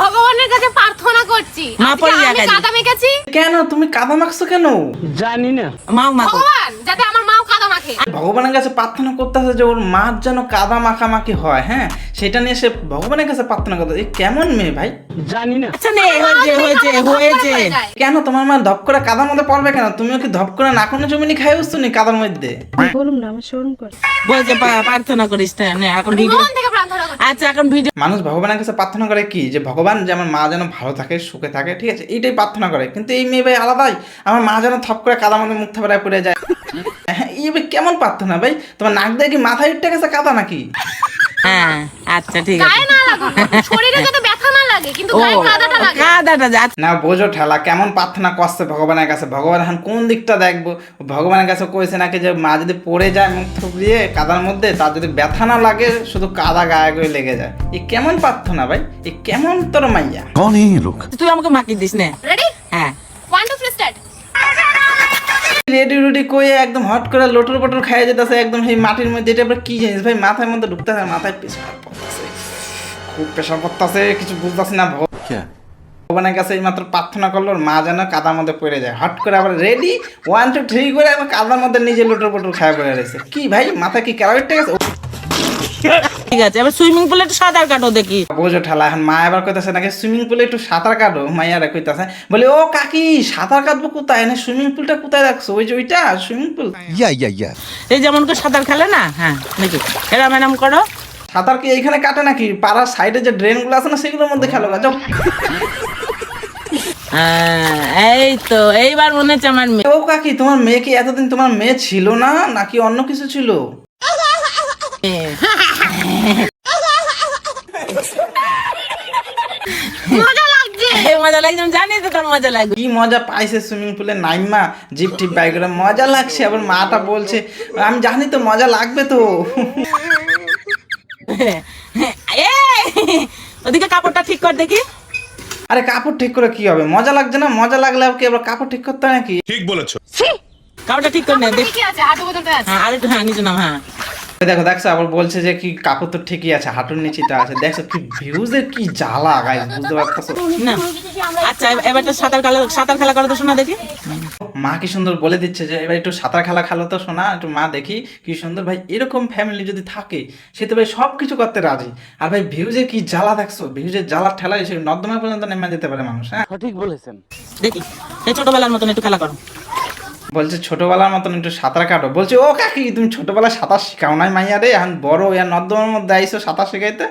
ভগবানের কাছে প্রার্থনা করছি আজকে আমি কাদা মেখেছি। কেন তুমি কাদা মাখছো কেন? জানি না। ভগবান যাতে আমার মাও কাদা মাখে। ভগবানের কাছে প্রার্থনা করতেছে যে ওর মার যেন কাদা মাখামাখি হয়, হ্যাঁ সেটা নিয়ে সে ভগবানের কাছে প্রার্থনা করতে। এই কেমন মেয়ে ভাই? জানি না। আচ্ছা নে হয়েছে কেন তোমার মা ধপ করে কাদার মধ্যে পড়বে কেন? তুমিও কি ধপ করে নাকনে জমিনি খাই উঠছো নি কাদার মধ্যে? বলছে প্রার্থনা করিস না এখন ভিডিও। মন থেকে প্রার্থনা করছি। আচ্ছা এখন ভিডিও মানুষ ভগবানের কাছে প্রার্থনা করে কি যে ভগবান যে আমার মা যেন ভালো থাকে সুখে থাকে, ঠিক আছে এইটাই প্রার্থনা করে। কিন্তু এই মেয়ে ভাই আলাদাই, আমার মা যেন থপ করে কাদার মধ্যে মুখ থাপড়ায় পড়ে যায়। হ্যাঁ এই ভাই কেমন প্রার্থনা ভাই? তোমার নাক দিয়ে কি মাথায় উঠে গেছে কাদা নাকি? হ্যাঁ আচ্ছা ঠিক আছে গায়ে না লাগুক, শরীরে যাতে ব্যথা না লাগে কিন্তু গায়ে কাদাটা লাগে। কাদাটা যা না বোঝো ঠেলা কেমন প্রার্থনা করছে ভগবানের কাছে। ভগবান এখন কোন দিকটা দেখবো? ভগবানের কাছে কইছে নাকি যে মা যদি পড়ে যায় মুখ থুবড়িয়ে কাদার মধ্যে, তার যদি ব্যথা না লাগে শুধু কাদা গায়ে গায়ে লেগে যায়। এ কেমন প্রার্থনা ভাই? এ কেমন তোর মাইয়া? कौन है ये लोग? তুই আমাকে মাকি দিস না। রেডি হ্যাঁ 1 2 3 স্টার্ট। রেডি রুডি কয়ে একদম হট করে লোটর পটর খাইয়ে যেতেছে একদম সেই মাটির মধ্যে। এটা আবার কি জিনিস ভাই? মাথার মধ্যে ঢুকতেছে, মাথায় প্রেশার পড়তেছে, খুব প্রেশার পড়তেছে, কিছু বুঝতেছি না। क्या? ভগবানের কাছে এই মাত্র প্রার্থনা করলো ওর মা যেন কাদার মধ্যে পড়ে যায়। হট করে আবার রেডি 1 2 3 করে আবার কাদার মধ্যে নিজে লোটর পটর খায় পড়ে রয়েছে। কি ভাই মাথা কি ক্যারাবেট গেছে? ঠিক আছে এবার সুইমিং পুলে একটু সাঁতার কাটো দেখি। বোঝো ঠেলা এখন মা এবার কইতাছে নাকি সুইমিং পুলে একটু সাঁতার কাটো। মাইয়ারা কইতাছে বলে ও কাকি সাঁতার কাটবো কোথায়? না সুইমিং পুলটা কোথায় রাখছো? ওই যে ওইটা সুইমিং পুল। या এই যেমন করে সাঁতার খেলে না, হ্যাঁ দেখি এরম এরম করো। সাঁতার কি এইখানে কাটে নাকি? পাড়ার সাইডে যে ড্রেনগুলো আছে না সেগুলোর মধ্যে খেলো গা যাও। এই তো এইবার মনে হচ্ছে আমার মেয়ে। ও কাকি তোমার মেয়ে কি এতদিন তোমার মেয়ে ছিল না নাকি অন্য কিছু ছিল? মজা লাগছে। মজা লাগছে আমি জানি তো তোর মজা লাগবে। কি মজা পাইছে সুইমিং পুলে নাইমা জিপ টিপ বাই করে মজা লাগছে। আবার মাটা বলছে আমি জানি তো মজা লাগবে তো। ওদিকে কাপড়টা ঠিক কর দেখি। আরে কাপড় ঠিক করে কি হবে? মজা লাগছে না? মজা লাগলে কি আবার কাপড় ঠিক করতে হয় নাকি? কাপড়টা ঠিক কর না দেখ। ঠিকই আছে, হাঁটু পর্যন্ত আছে। হ্যাঁ আর একটু হ্যাঁ নিচে নাম। হ্যাঁ ওই দেখো দেখছো আবার বলছে যে কি কাপড় তো ঠিকই আছে, হাঁটুর নিচেটা আছে। দেখছো কি ভিউজের কি জ্বালা গাইস, বুঝতে পারতেছো? না আচ্ছা এবার তো সাঁতার খেলা করো তো শোনা দেখি। মা কি সুন্দর বলে দিচ্ছে যে এবার একটু সাঁতার খেলা খেলো তো শোনা, একটু মা দেখি কি সুন্দর। ভাই এরকম ফ্যামিলি যদি থাকে সে তো ভাই সব কিছু করতে রাজি। আর ভাই ভিউজের কি জ্বালা দেখছো? ভিউজের জ্বালার ঠেলায় সে নর্দমা পর্যন্ত নেমে যেতে পারে মানুষ। হ্যাঁ সঠিক বলেছেন। দেখি এই ছোটবেলার মতন একটু খেলা করো। বলছে ছোটবেলার মতন একটু সাঁতার কাটো। বলছে ও কাকি তুমি ছোটবেলায় সাঁতার শিখাও নাই মাইয়া রে, এখন বড় ইয়ার নর্দমার মধ্যে আইসো সাঁতার শিখাইতে।